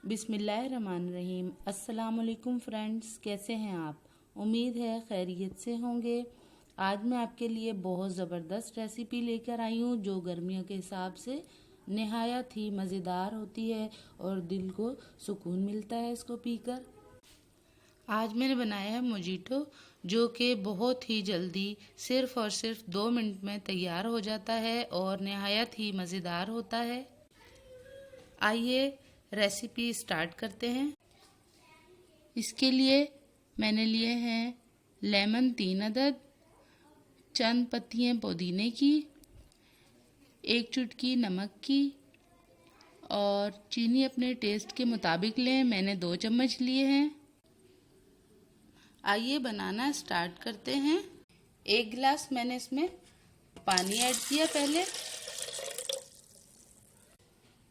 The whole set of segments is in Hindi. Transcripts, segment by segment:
बिस्मिल्लाहिर्रहमानिर्रहीम। अस्सलामुअलैकुम फ्रेंड्स, कैसे हैं आप? उम्मीद है खैरियत से होंगे। आज मैं आपके लिए बहुत ज़बरदस्त रेसिपी लेकर आई हूँ जो गर्मियों के हिसाब से नहायत ही मज़ेदार होती है और दिल को सुकून मिलता है इसको पीकर। आज मैंने बनाया है मोजिटो, जो कि बहुत ही जल्दी सिर्फ़ और सिर्फ 2 मिनट में तैयार हो जाता है और नहायत ही मज़ेदार होता है। आइए रेसिपी स्टार्ट करते हैं। इसके लिए मैंने लिए हैं लेमन 3 अदद, चंद पत्तियां पुदीने की, 1 चुटकी नमक की और चीनी अपने टेस्ट के मुताबिक लें। मैंने 2 चम्मच लिए हैं। आइए बनाना स्टार्ट करते हैं। 1 गिलास मैंने इसमें पानी ऐड किया पहले,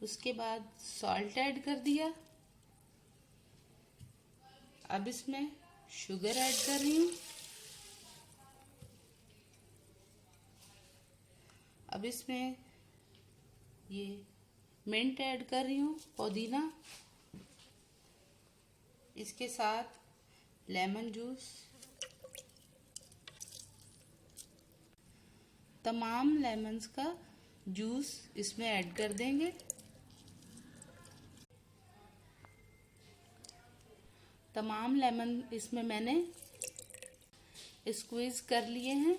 उसके बाद सॉल्ट ऐड कर दिया। अब इसमें शुगर ऐड कर रही हूँ। अब इसमें ये मिंट ऐड कर रही हूँ, पुदीना, इसके साथ लेमन जूस। तमाम लेमन्स का जूस इसमें ऐड कर देंगे। तमाम लेमन इसमें मैंने स्क्वीज कर लिए हैं।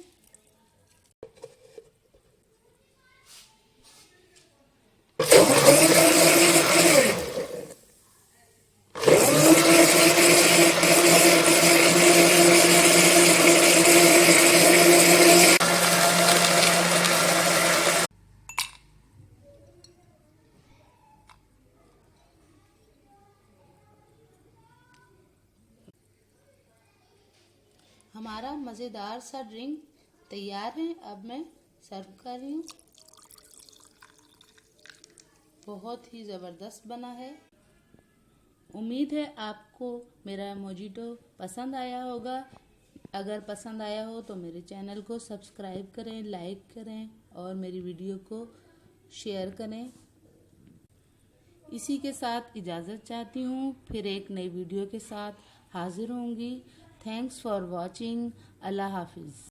हमारा मज़ेदार सा ड्रिंक तैयार है। अब मैं सर्व कर रही हूँ। बहुत ही ज़बरदस्त बना है। उम्मीद है आपको मेरा मोजिटो पसंद आया होगा। अगर पसंद आया हो तो मेरे चैनल को सब्सक्राइब करें, लाइक करें और मेरी वीडियो को शेयर करें। इसी के साथ इजाज़त चाहती हूँ। फिर एक नई वीडियो के साथ हाजिर होंगी। Thanks for watching. अल्लाह हाफिज़।